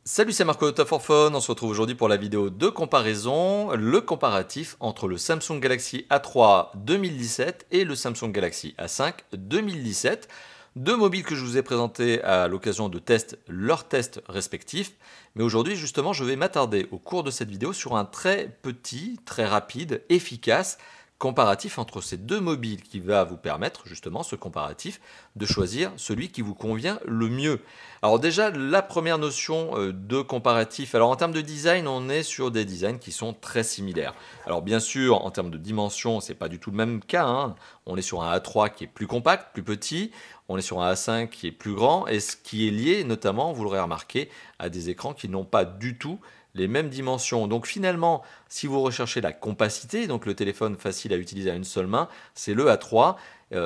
Salut, c'est Marco de Top for Phone. On se retrouve aujourd'hui pour la vidéo de comparaison, le comparatif entre le Samsung Galaxy A3 2017 et le Samsung Galaxy A5 2017. Deux mobiles que je vous ai présentés à l'occasion de leurs tests respectifs. Mais aujourd'hui, justement, je vais m'attarder au cours de cette vidéo sur un très petit, très rapide, efficace comparatif entre ces deux mobiles qui va vous permettre, justement, ce comparatif, de choisir celui qui vous convient le mieux. Alors déjà, la première notion de comparatif, alors en termes de design, on est sur des designs qui sont très similaires. Alors bien sûr, en termes de dimension, c'est pas du tout le même cas, hein. On est sur un A3 qui est plus compact, plus petit, on est sur un A5 qui est plus grand, et ce qui est lié notamment, vous l'aurez remarqué, à des écrans qui n'ont pas du tout les mêmes dimensions. Donc finalement, si vous recherchez la compacité, donc le téléphone facile à utiliser à une seule main, c'est le A3.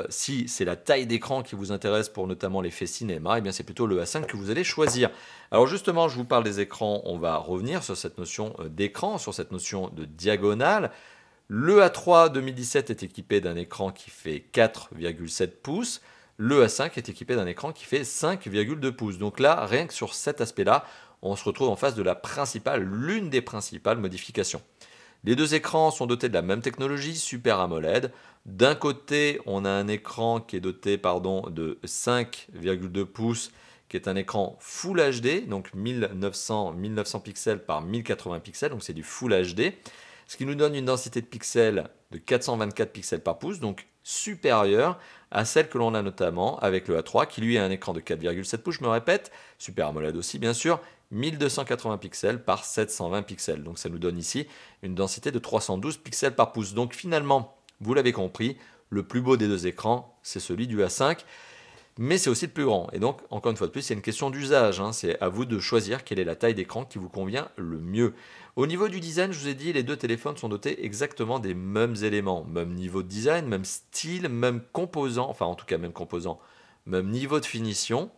Si c'est la taille d'écran qui vous intéresse pour notamment l'effet cinéma, eh bien c'est plutôt le A5 que vous allez choisir. Alors justement, je vous parle des écrans, on va revenir sur cette notion d'écran, sur cette notion de diagonale. Le A3 2017 est équipé d'un écran qui fait 4,7 pouces. Le A5 est équipé d'un écran qui fait 5,2 pouces. Donc là, rien que sur cet aspect-là, on se retrouve en face de l'une des principales modifications. Les deux écrans sont dotés de la même technologie, Super AMOLED. D'un côté, on a un écran qui est doté de 5,2 pouces, qui est un écran Full HD, donc 1900 pixels par 1080 pixels, donc c'est du Full HD, ce qui nous donne une densité de pixels de 424 pixels par pouce, donc supérieure à celle que l'on a notamment avec le A3, qui lui a un écran de 4,7 pouces, je me répète, Super AMOLED aussi bien sûr, 1280 pixels par 720 pixels. Donc ça nous donne ici une densité de 312 pixels par pouce. Donc finalement, vous l'avez compris, le plus beau des deux écrans, c'est celui du A5, mais c'est aussi le plus grand. Et donc, encore une fois de plus, c'est une question d'usage, hein. C'est à vous de choisir quelle est la taille d'écran qui vous convient le mieux. Au niveau du design, je vous ai dit, les deux téléphones sont dotés exactement des mêmes éléments. Même niveau de design, même style, même composant, enfin en tout cas même composant, même niveau de finition.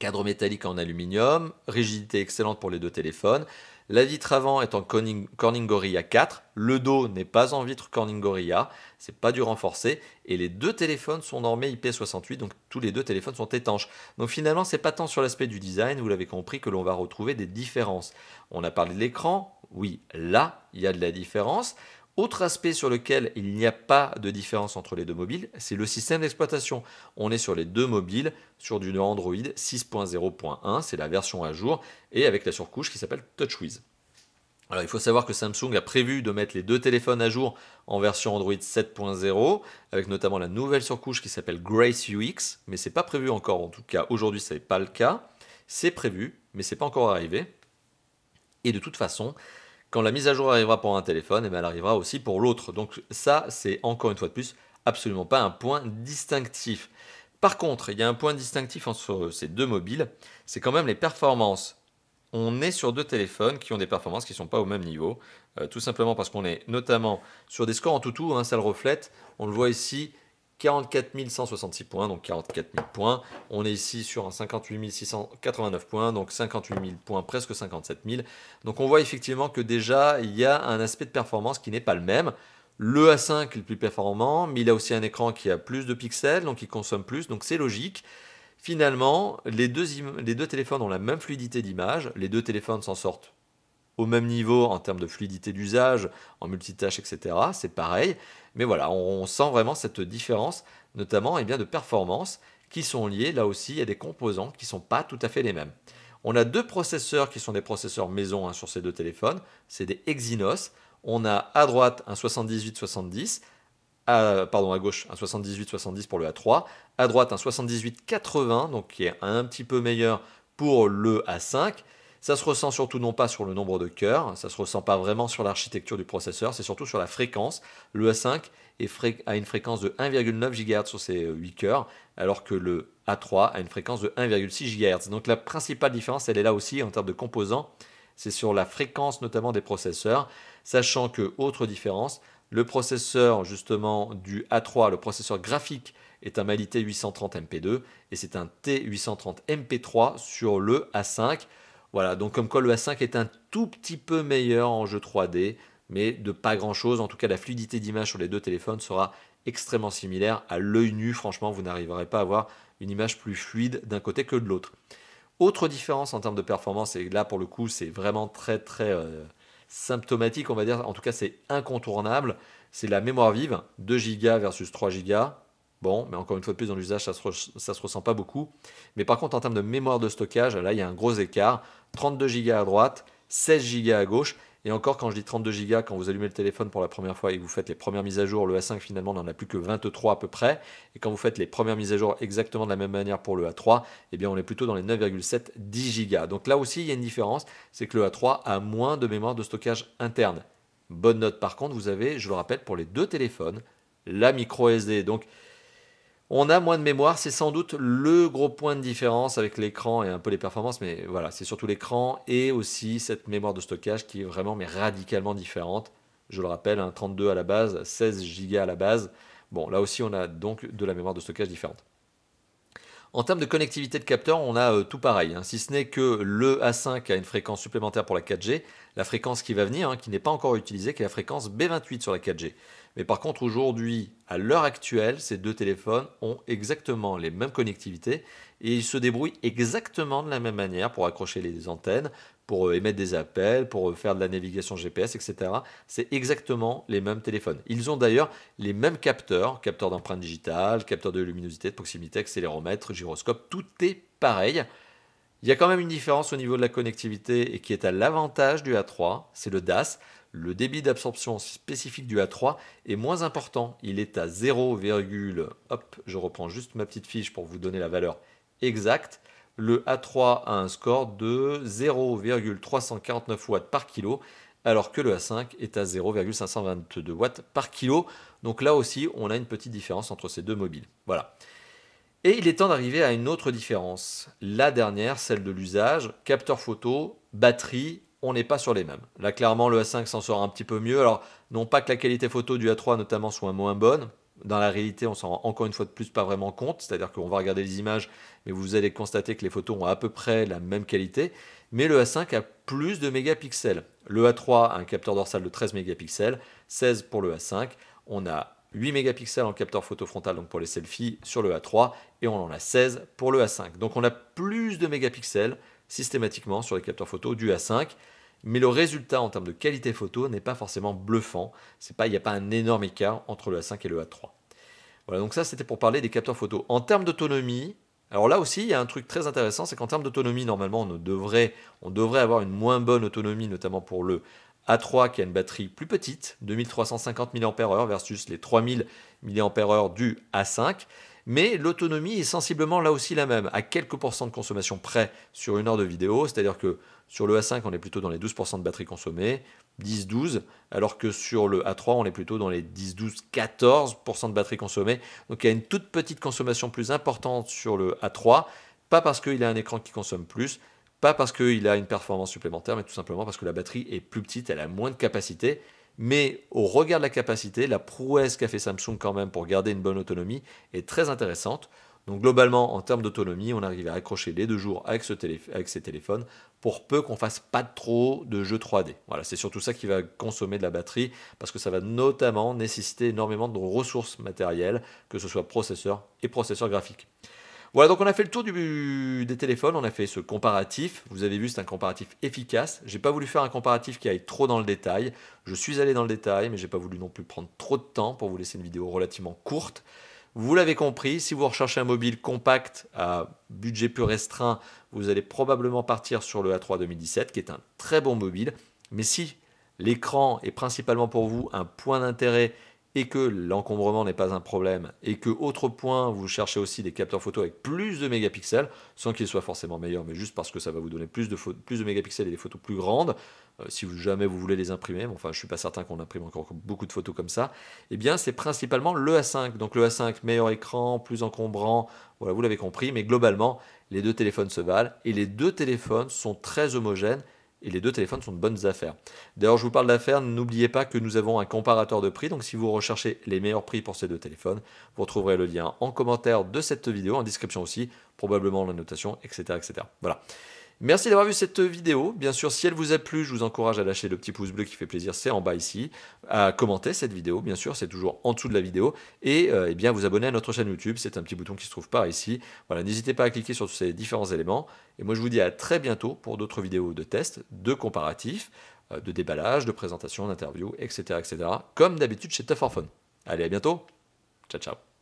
Cadre métallique en aluminium, rigidité excellente pour les deux téléphones. La vitre avant est en Corning Gorilla 4. Le dos n'est pas en vitre Corning Gorilla. C'est pas du renforcé. Et les deux téléphones sont normés IP68. Donc tous les deux téléphones sont étanches. Donc finalement, c'est pas tant sur l'aspect du design, vous l'avez compris, que l'on va retrouver des différences. On a parlé de l'écran. Oui, là, il y a de la différence. Autre aspect sur lequel il n'y a pas de différence entre les deux mobiles, c'est le système d'exploitation. On est sur les deux mobiles, sur du Android 6.0.1, c'est la version à jour, et avec la surcouche qui s'appelle TouchWiz. Alors il faut savoir que Samsung a prévu de mettre les deux téléphones à jour en version Android 7.0, avec notamment la nouvelle surcouche qui s'appelle Grace UX, mais c'est pas prévu encore, en tout cas aujourd'hui ce n'est pas le cas. C'est prévu, mais c'est pas encore arrivé. Et de toute façon, quand la mise à jour arrivera pour un téléphone, eh bien, elle arrivera aussi pour l'autre. Donc ça, c'est encore une fois de plus absolument pas un point distinctif. Par contre, il y a un point distinctif entre ces deux mobiles, c'est quand même les performances. On est sur deux téléphones qui ont des performances qui ne sont pas au même niveau, tout simplement parce qu'on est notamment sur des scores en tout, hein, ça le reflète, on le voit ici, 44 166 points, donc 44 000 points. On est ici sur un 58 689 points, donc 58 000 points, presque 57 000. Donc on voit effectivement que déjà, il y a un aspect de performance qui n'est pas le même. Le A5 est le plus performant, mais il a aussi un écran qui a plus de pixels, donc il consomme plus, donc c'est logique. Finalement, les deux téléphones ont la même fluidité d'image, les deux téléphones s'en sortent au même niveau en termes de fluidité d'usage, en multitâche, etc. C'est pareil. Mais voilà, on sent vraiment cette différence, notamment de performance, qui sont liées là aussi à des composants qui ne sont pas tout à fait les mêmes. On a deux processeurs qui sont des processeurs maison, hein, sur ces deux téléphones. C'est des Exynos. On a à droite un 7870, à gauche un 7870 pour le A3, à droite un 7880, donc qui est un petit peu meilleur pour le A5. Ça se ressent surtout non pas sur le nombre de cœurs, ça se ressent pas vraiment sur l'architecture du processeur, c'est surtout sur la fréquence. Le A5 a une fréquence de 1,9 GHz sur ses 8 cœurs, alors que le A3 a une fréquence de 1,6 GHz. Donc la principale différence, elle est là aussi en termes de composants, c'est sur la fréquence notamment des processeurs, sachant que, autre différence, le processeur justement du A3, le processeur graphique, est un Mali T830 MP2 et c'est un T830 MP3 sur le A5. Voilà, donc comme quoi le A5 est un tout petit peu meilleur en jeu 3D, mais de pas grand chose. En tout cas, la fluidité d'image sur les deux téléphones sera extrêmement similaire. À l'œil nu, franchement, vous n'arriverez pas à avoir une image plus fluide d'un côté que de l'autre. Autre différence en termes de performance, et là pour le coup c'est vraiment très symptomatique, on va dire, en tout cas c'est incontournable, c'est la mémoire vive, 2 Go versus 3 Go. Bon, mais encore une fois de plus dans l'usage, ça se ressent pas beaucoup. Mais par contre en termes de mémoire de stockage, là il y a un gros écart, 32 Go à droite, 16 Go à gauche. Et encore, quand je dis 32 Go, quand vous allumez le téléphone pour la première fois et que vous faites les premières mises à jour, le A5 finalement n'en a plus que 23 à peu près. Et quand vous faites les premières mises à jour exactement de la même manière pour le A3, eh bien on est plutôt dans les 9,7 10 Go. Donc là aussi, il y a une différence, c'est que le A3 a moins de mémoire de stockage interne. Bonne note par contre, vous avez, je le rappelle, pour les deux téléphones, la micro SD. Donc on a moins de mémoire, c'est sans doute le gros point de différence avec l'écran et un peu les performances, mais voilà, c'est surtout l'écran et aussi cette mémoire de stockage qui est vraiment mais radicalement différente. Je le rappelle, 32 à la base, 16 Go à la base. Bon, là aussi, on a donc de la mémoire de stockage différente. En termes de connectivité de capteurs, on a tout pareil, hein, si ce n'est que le A5 a une fréquence supplémentaire pour la 4G, la fréquence qui va venir, hein, qui n'est pas encore utilisée, qui est la fréquence B28 sur la 4G. Mais par contre, aujourd'hui, à l'heure actuelle, ces deux téléphones ont exactement les mêmes connectivités et ils se débrouillent exactement de la même manière pour accrocher les antennes, pour émettre des appels, pour faire de la navigation GPS, etc. C'est exactement les mêmes téléphones. Ils ont d'ailleurs les mêmes capteurs, capteurs d'empreinte digitale, capteurs de luminosité, de proximité, accéléromètre, gyroscope, tout est pareil. Il y a quand même une différence au niveau de la connectivité et qui est à l'avantage du A3, c'est le DAS. Le débit d'absorption spécifique du A3 est moins important. Il est à 0, hop, je reprends juste ma petite fiche pour vous donner la valeur exacte. Le A3 a un score de 0,349 watts par kilo, alors que le A5 est à 0,522 watts par kilo. Donc là aussi, on a une petite différence entre ces deux mobiles. Voilà. Et il est temps d'arriver à une autre différence. La dernière, celle de l'usage, capteur photo, batterie, on n'est pas sur les mêmes. Là, clairement, le A5 s'en sort un petit peu mieux. Alors, non pas que la qualité photo du A3 notamment soit moins bonne. Dans la réalité, on s'en rend encore une fois de plus pas vraiment compte. C'est-à-dire qu'on va regarder les images, mais vous allez constater que les photos ont à peu près la même qualité. Mais le A5 a plus de mégapixels. Le A3 a un capteur dorsal de 13 mégapixels, 16 pour le A5. On a 8 mégapixels en capteur photo frontal, donc pour les selfies, sur le A3, et on en a 16 pour le A5. Donc on a plus de mégapixels systématiquement sur les capteurs photo du A5, mais le résultat en termes de qualité photo n'est pas forcément bluffant. Il n'y a pas un énorme écart entre le A5 et le A3. Voilà, donc ça c'était pour parler des capteurs photo. En termes d'autonomie, alors là aussi il y a un truc très intéressant, c'est qu'en termes d'autonomie, normalement on devrait avoir une moins bonne autonomie, notamment pour le A3 qui a une batterie plus petite, 2350 mAh versus les 3000 mAh du A5. Mais l'autonomie est sensiblement là aussi la même, à quelques pourcents de consommation près sur une heure de vidéo, c'est-à-dire que sur le A5 on est plutôt dans les 12% de batterie consommée, 10-12, alors que sur le A3 on est plutôt dans les 10-12-14% de batterie consommée. Donc il y a une toute petite consommation plus importante sur le A3, pas parce qu'il a un écran qui consomme plus, pas parce qu'il a une performance supplémentaire, mais tout simplement parce que la batterie est plus petite, elle a moins de capacité. Mais au regard de la capacité, la prouesse qu'a fait Samsung quand même pour garder une bonne autonomie est très intéressante. Donc globalement, en termes d'autonomie, on arrive à accrocher les 2 jours avec ces téléphones pour peu qu'on fasse pas trop de jeux 3D. Voilà, c'est surtout ça qui va consommer de la batterie parce que ça va notamment nécessiter énormément de ressources matérielles, que ce soit processeur et processeur graphique. Voilà, donc on a fait le tour des téléphones, on a fait ce comparatif. Vous avez vu, c'est un comparatif efficace. J'ai pas voulu faire un comparatif qui aille trop dans le détail. Je suis allé dans le détail, mais j'ai pas voulu non plus prendre trop de temps pour vous laisser une vidéo relativement courte. Vous l'avez compris, si vous recherchez un mobile compact à budget peu restreint, vous allez probablement partir sur le A3 2017, qui est un très bon mobile. Mais si l'écran est principalement pour vous un point d'intérêt et que l'encombrement n'est pas un problème, et que, autre point, vous cherchez aussi des capteurs photo avec plus de mégapixels, sans qu'ils soient forcément meilleurs, mais juste parce que ça va vous donner plus de mégapixels et des photos plus grandes, si jamais vous voulez les imprimer, enfin je ne suis pas certain qu'on imprime encore beaucoup de photos comme ça, eh bien c'est principalement le A5. Donc le A5, meilleur écran, plus encombrant, voilà, vous l'avez compris, mais globalement, les deux téléphones se valent, et les deux téléphones sont très homogènes, et les deux téléphones sont de bonnes affaires. D'ailleurs, je vous parle d'affaires, n'oubliez pas que nous avons un comparateur de prix, donc si vous recherchez les meilleurs prix pour ces deux téléphones, vous retrouverez le lien en commentaire de cette vidéo, en description aussi, probablement la notation, etc. etc. Voilà. Merci d'avoir vu cette vidéo. Bien sûr, si elle vous a plu, je vous encourage à lâcher le petit pouce bleu qui fait plaisir, c'est en bas ici. À commenter cette vidéo, bien sûr, c'est toujours en dessous de la vidéo. Et eh bien, vous abonner à notre chaîne YouTube, c'est un petit bouton qui se trouve par ici. Voilà, n'hésitez pas à cliquer sur ces différents éléments. Et moi, je vous dis à très bientôt pour d'autres vidéos de tests, de comparatifs, de déballage, de présentation, d'interview, etc., etc. Comme d'habitude chez Tough for Fun. Allez, à bientôt. Ciao, ciao.